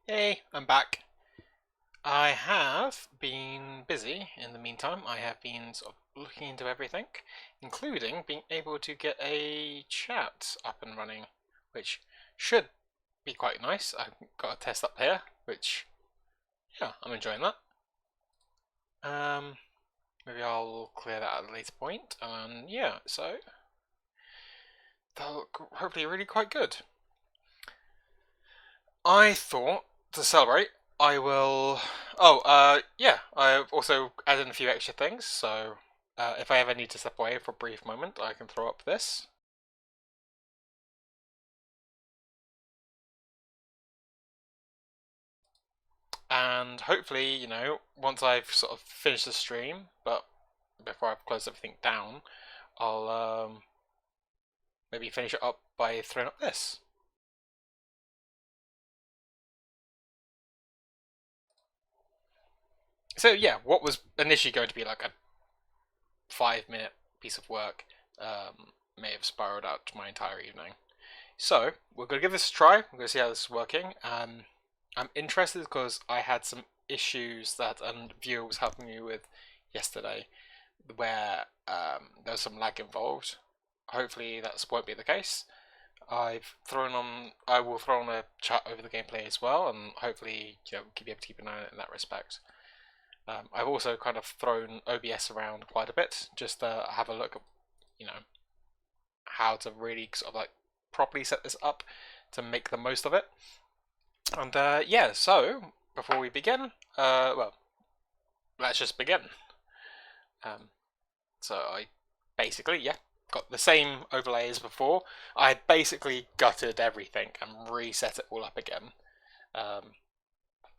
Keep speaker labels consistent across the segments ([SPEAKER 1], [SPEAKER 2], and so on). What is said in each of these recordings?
[SPEAKER 1] Hey, I'm back. I have been busy in the meantime. I have been sort of looking into everything, including being able to get a chat up and running, which should be quite nice. I've got a test up here, which, yeah, I'm enjoying that. Um, Maybe I'll clear that at a later point, and yeah, so that'll look hopefully really quite good. I thought to celebrate, I will. Oh, yeah. I've also added a few extra things, so if I ever need to step away for a brief moment, I can throw up this. And hopefully, once I've sort of finished the stream, but before I've closed everything down, I'll maybe finish it up by throwing up this. So yeah, what was initially going to be like a 5 minute piece of work may have spiraled out to my entire evening. So we're going to give this a try. We're going to see how this is working. I'm interested because I had some issues that a viewer was helping me with yesterday, where there was some lag involved. Hopefully that won't be the case. I will throw on a chat over the gameplay as well, and hopefully be able to keep an eye on it in that respect. I've also kind of thrown OBS around quite a bit just to have a look at you know how to really sort of like properly set this up to make the most of it. And yeah, so before we begin, well, let's just begin. Um, so I basically, yeah, got the same overlay as before. I had basically gutted everything and reset it all up again, um,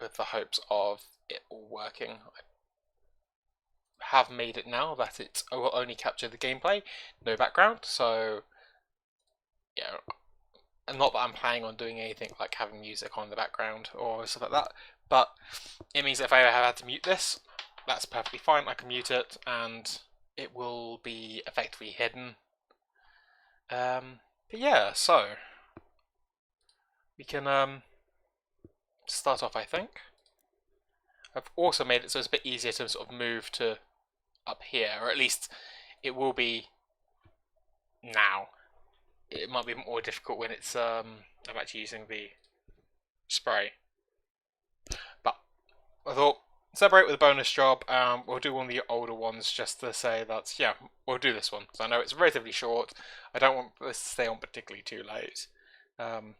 [SPEAKER 1] with the hopes of it all working. I have made it now that it will only capture the gameplay, no background. So yeah, and not that I'm planning on doing anything like having music on in the background or stuff like that, but it means if I ever had to mute this, that's perfectly fine. I can mute it and it will be effectively hidden. But yeah, so we can start off, I think. I've also made it so it's a bit easier to sort of move to up here, or at least it will be now. It might be more difficult when it's I'm actually using the spray. But I thought separate with a bonus job. We'll do one of the older ones just to say that yeah, we'll do this one because I know it's relatively short. I don't want this to stay on particularly too late. Um,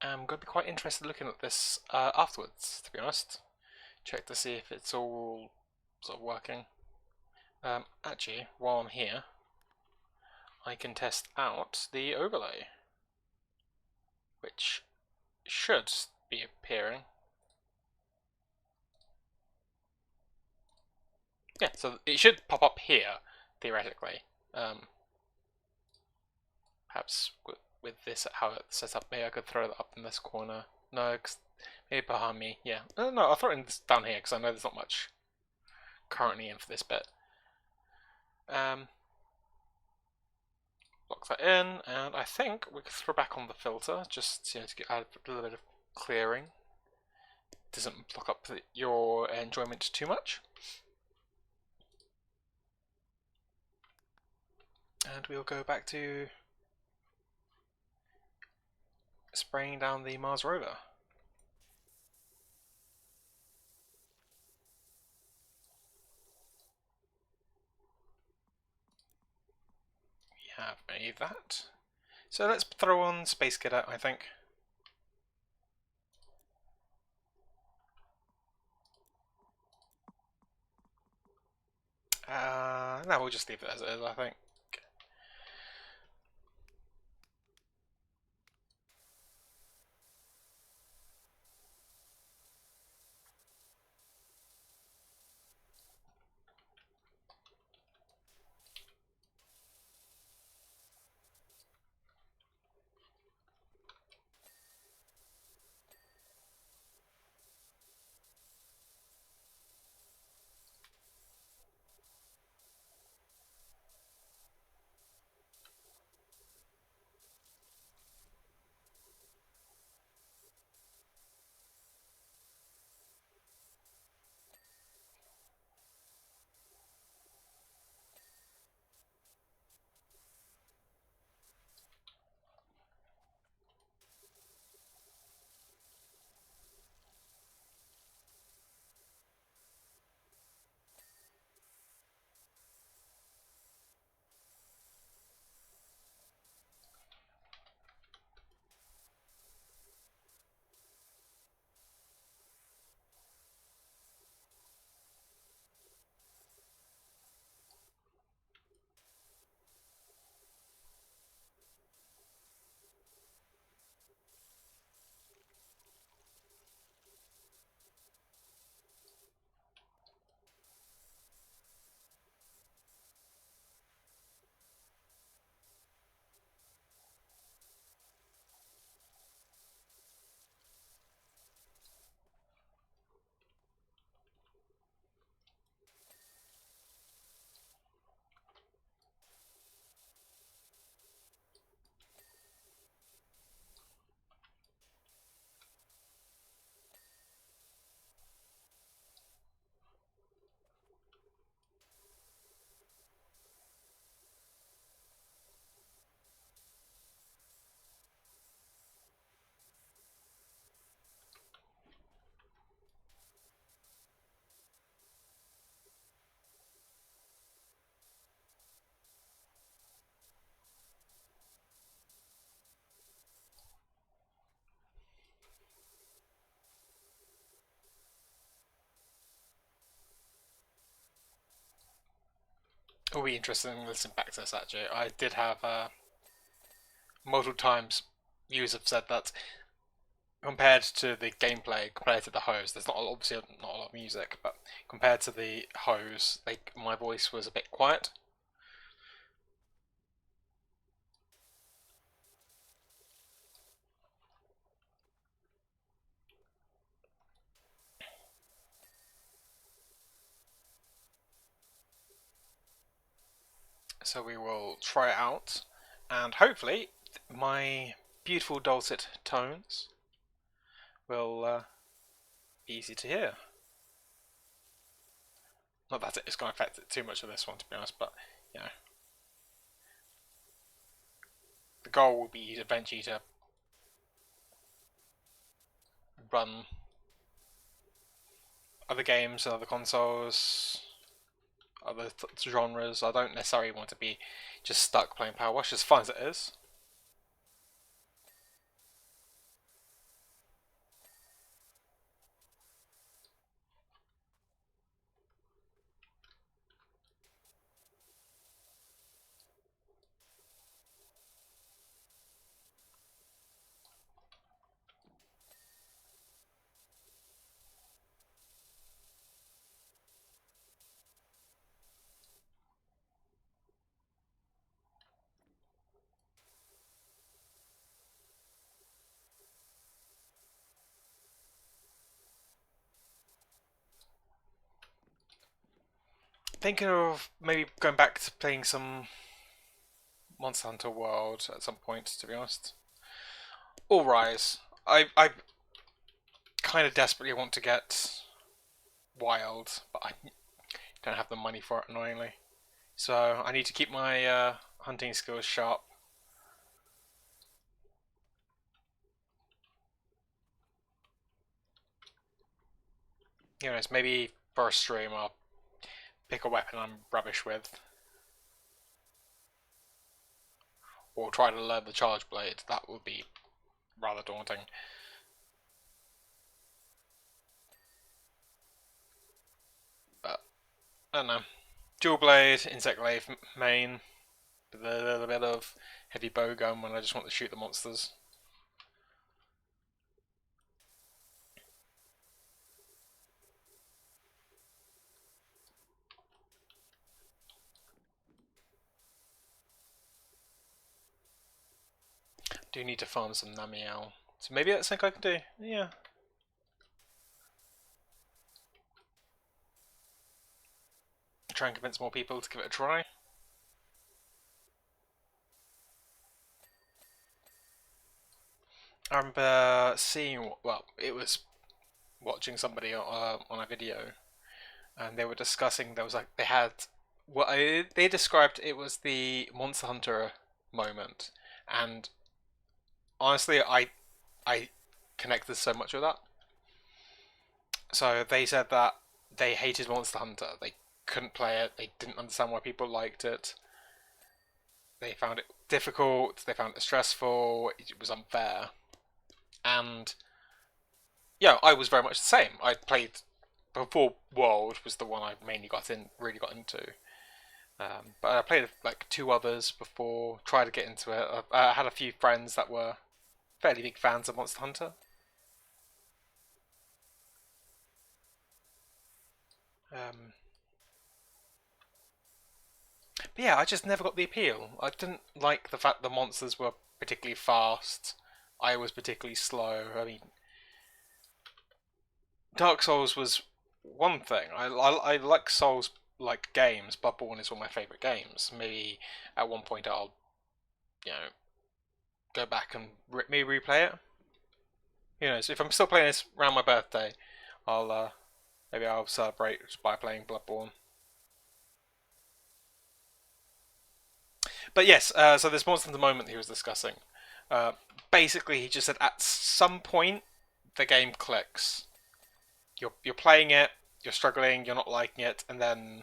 [SPEAKER 1] I'm going to be quite interested looking at this afterwards. To be honest, check to see if it's all sort of working. Actually, while I'm here, I can test out the overlay, which should be appearing. Yeah, so it should pop up here, theoretically. Um, Perhaps with this how it's set up, maybe I could throw that up in this corner. No, maybe behind me. Yeah, no, I'll throw it down here because I know there's not much currently in for this bit. Lock that in, and I think we can throw back on the filter just to add a little bit of clearing. Doesn't block up your enjoyment too much. And we'll go back to spraying down the Mars rover. We have made that. So let's throw on Space Cadet, I think. No, we'll just leave it as it is, I think. It'll be interesting to listen back to this actually. I did have multiple times viewers have said that compared to the gameplay, compared to the hose, there's not obviously not a lot of music, but compared to the hose, like my voice was a bit quiet. So we will try it out, and hopefully my beautiful dulcet tones will be easy to hear. Not that it's going to affect it too much of this one, to be honest, but you know, the goal will be eventually to run other games, other consoles, other genres. I don't necessarily want to be just stuck playing PowerWash, as fun as it is. Thinking of maybe going back to playing some Monster Hunter World at some point, to be honest. Or Rise. I kind of desperately want to get Wild, but I don't have the money for it, annoyingly. So I need to keep my hunting skills sharp. You know, maybe for a stream I'll pick a weapon I'm rubbish with, or try to learn the charge blade. That would be rather daunting. But I don't know. Dual blade, insect glaive main, with a little bit of heavy bow gun when I just want to shoot the monsters. Do need to farm some Namiel. So maybe that's something I can do. Yeah. Try and convince more people to give it a try. I remember seeing, well, it was watching somebody on a video, and they were discussing. There was like they had what they described. It was the Monster Hunter moment, and honestly, I connected so much with that. So they said that they hated Monster Hunter. They couldn't play it. They didn't understand why people liked it. They found it difficult. They found it stressful. It was unfair. And yeah, I was very much the same. I played before World was the one I mainly really got into. But I played like two others before, tried to get into it. I had a few friends that were fairly big fans of Monster Hunter. Um, but yeah, I just never got the appeal. I didn't like the fact the monsters were particularly fast. I was particularly slow. I mean, Dark Souls was one thing. I like Souls like games. Bloodborne is one of my favourite games. Maybe at one point I'll you know go back and maybe replay it. You know, so if I'm still playing this around my birthday, I'll maybe I'll celebrate by playing Bloodborne. But yes, so there's more than the moment he was discussing. Uh, Basically, he just said at some point the game clicks. You're playing it, you're struggling, you're not liking it, and then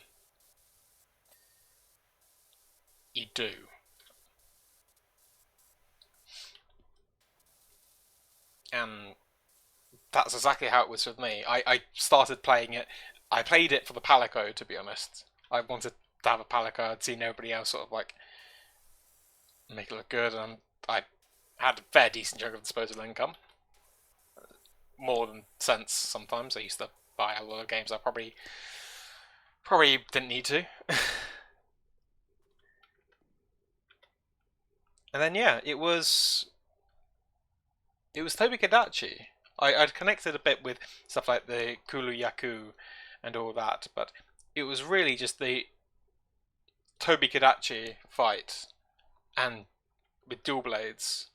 [SPEAKER 1] you do. And that's exactly how it was with me. I started playing it. I played it for the Palico, to be honest. I wanted to have a Palika. I'd seen everybody else sort of like make it look good, and I had a fair decent chunk of disposable income, more than sense sometimes. I used to buy a lot of games I probably didn't need to. And then yeah, it was Tobi Kadachi. I'd connected a bit with stuff like the Kulu Yaku and all that, but it was really just the Tobi Kadachi fight and with dual blades,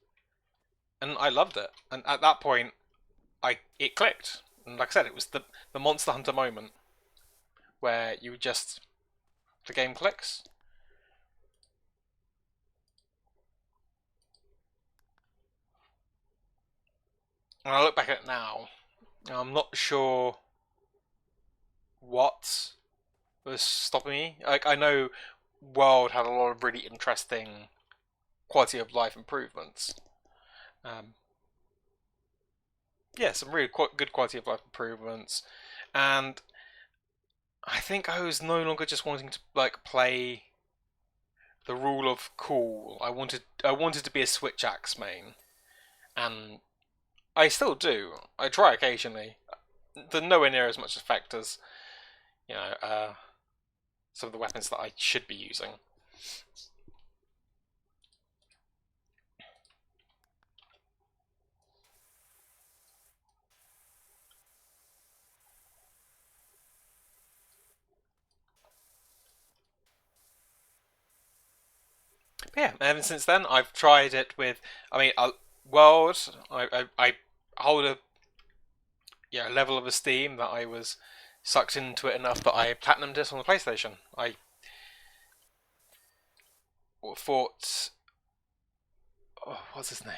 [SPEAKER 1] and I loved it. And at that point, it clicked. And like I said, it was the Monster Hunter moment where you just the game clicks. And I look back at it now, I'm not sure what was stopping me. Like I know World had a lot of really interesting quality of life improvements. Um, yeah, some really good quality of life improvements, and I think I was no longer just wanting to like play the rule of cool. I wanted to be a switch axe main, and I still do. I try occasionally. They're nowhere near as much effect as you know some of the weapons that I should be using. But yeah, ever since then, I've tried it with. I mean, World. I hold a level of esteem that I was sucked into it enough that I platinumed it on the PlayStation. I fought. Oh, what's his name?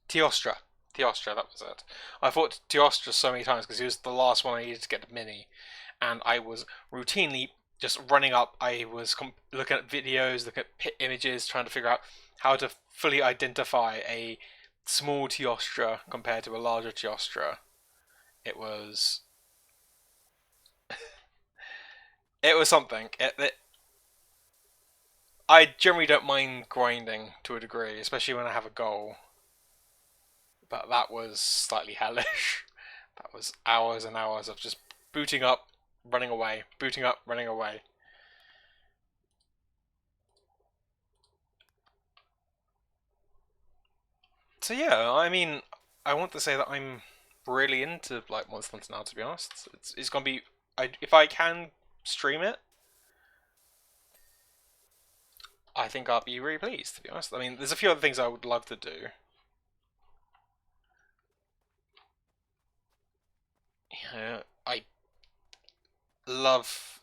[SPEAKER 1] Teostra. Teostra, that was it. I fought Teostra so many times because he was the last one I needed to get the mini, and I was routinely just running up. I was looking at videos, looking at pit images, trying to figure out how to fully identify a small Teostra compared to a larger Teostra. It was it was something. I generally don't mind grinding to a degree, especially when I have a goal. But that was slightly hellish. That was hours and hours of just booting up, running away, booting up, running away. So yeah, I mean, I want to say that I'm really into like Monster Hunter now. To be honest, it's gonna be. If I can stream it, I think I'll be really pleased. To be honest, I mean, there's a few other things I would love to do. I love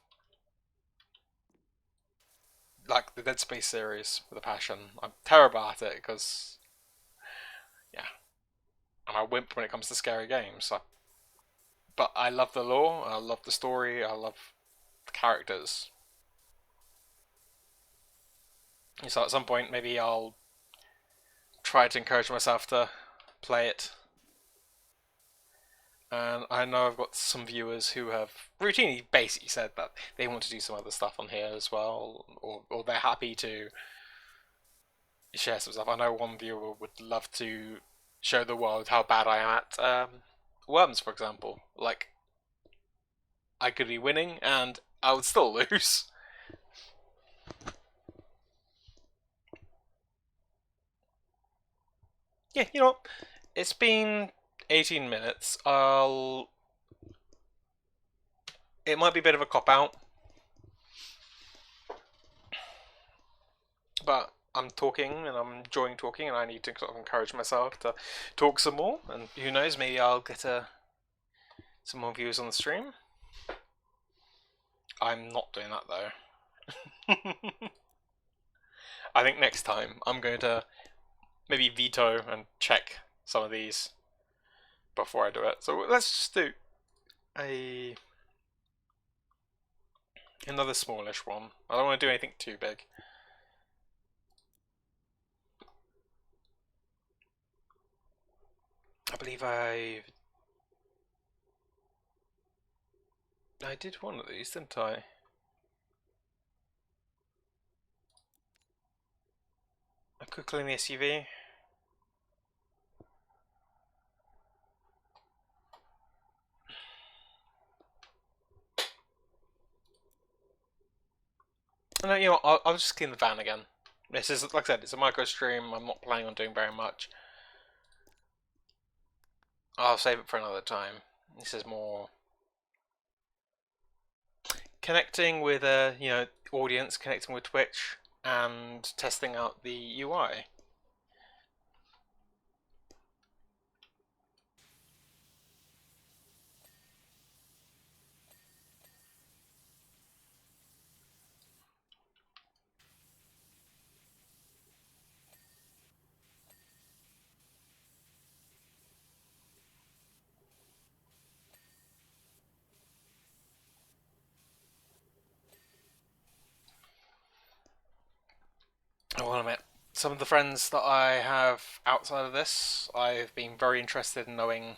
[SPEAKER 1] like the Dead Space series with a passion. I'm terrible at it because yeah, I'm a wimp when it comes to scary games. But I love the lore, I love the story, I love the characters. So at some point, maybe I'll try to encourage myself to play it. And I know I've got some viewers who have routinely basically said that they want to do some other stuff on here as well, or they're happy to share some stuff. I know one viewer would love to show the world how bad I am at worms, for example. Like, I could be winning and I would still lose. Yeah, you know, it's been 18 minutes. It might be a bit of a cop out, but I'm talking and I'm enjoying talking, and I need to sort of encourage myself to talk some more. And who knows, maybe I'll get some more views on the stream. I'm not doing that though. I think next time I'm going to maybe veto and check some of these before I do it. So let's just do a another smallish one. I don't want to do anything too big. I believe I I did one of these, didn't I? I could clean the SUV. No, you know what, I'll just clean the van again. This is, like I said, it's a micro stream. I'm not planning on doing very much. I'll save it for another time. This is more connecting with a audience, connecting with Twitch, and testing out the UI. I will admit, some of the friends that I have outside of this, I've been very interested in knowing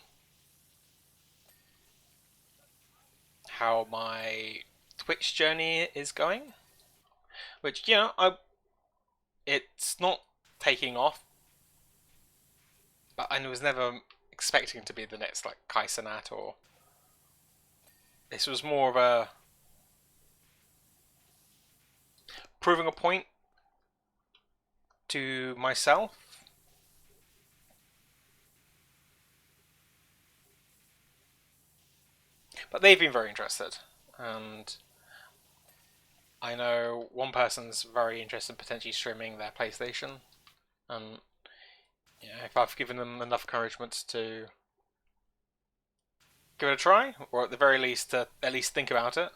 [SPEAKER 1] how my Twitch journey is going. Which, it's not taking off, but I was never expecting to be the next like Kai Cenat, or this was more of a proving a point to myself. But they've been very interested, and I know one person's very interested in potentially streaming their PlayStation, and if I've given them enough encouragement to give it a try, or at the very least to at least think about it.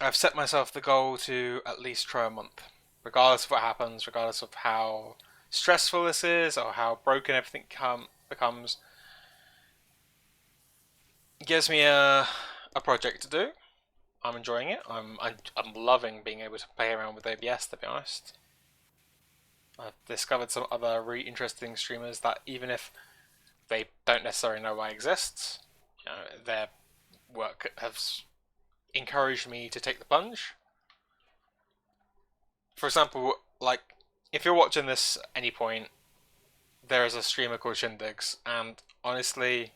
[SPEAKER 1] I've set myself the goal to at least try a month, regardless of what happens, regardless of how stressful this is or how broken everything becomes. It gives me a project to do. I'm enjoying it. I'm loving being able to play around with OBS. To be honest, I've discovered some other really interesting streamers that even if they don't necessarily know I exist, their work has encouraged me to take the plunge. For example, like if you're watching this at any point, there is a streamer called Shindigs, and honestly,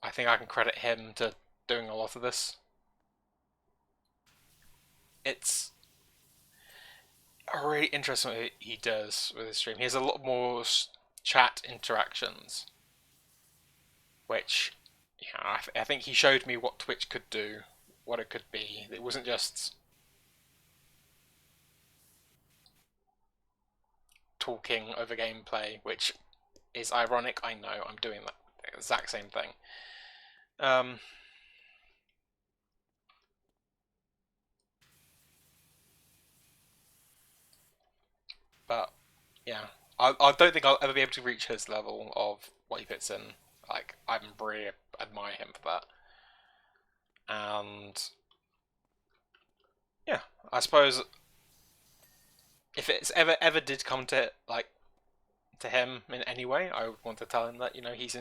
[SPEAKER 1] I think I can credit him to doing a lot of this. It's really interesting what he does with his stream. He has a lot more chat interactions, which I think he showed me what Twitch could do, what it could be. It wasn't just talking over gameplay, which is ironic. I know I'm doing that exact same thing. Um, but yeah, I don't think I'll ever be able to reach his level of what he puts in. Like, I really admire him for that. And yeah, I suppose if it's ever did come to like to him in any way, I would want to tell him that he's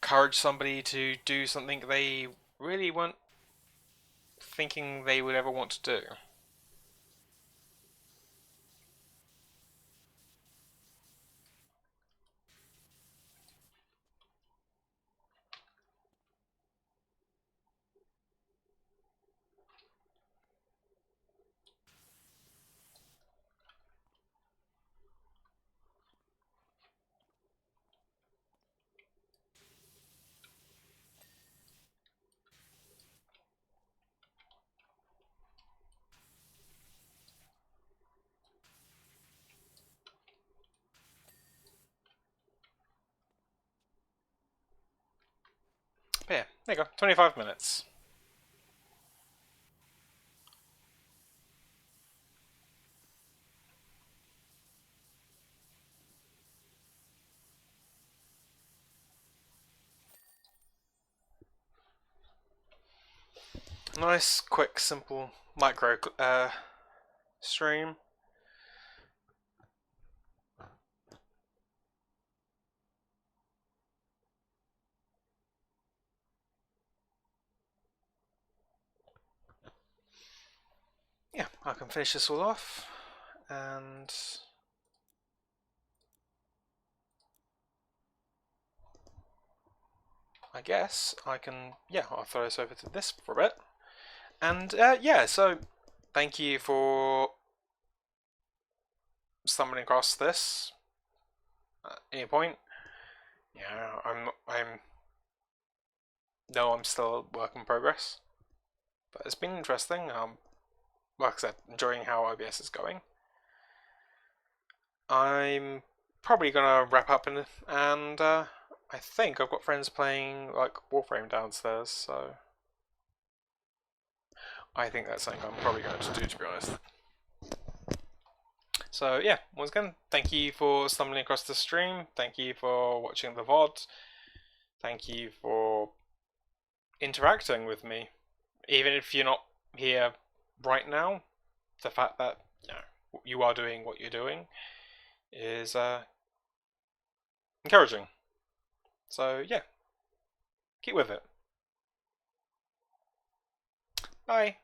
[SPEAKER 1] encouraged somebody to do something they really weren't thinking they would ever want to do. But yeah, there you go, 25 minutes. Nice, quick, simple micro stream. Yeah, I can finish this all off, and I guess I can, yeah, I'll throw this over to this for a bit. And yeah, so thank you for stumbling across this at any point. Yeah, I'm still a work in progress, but it's been interesting. Like I said, enjoying how OBS is going. I'm probably gonna wrap up and I think I've got friends playing like Warframe downstairs, so I think that's something I'm probably going to do, to be honest. So yeah, once again, thank you for stumbling across the stream. Thank you for watching the VOD. Thank you for interacting with me, even if you're not here right now. The fact that you are doing what you're doing is encouraging. So yeah, keep with it. Bye.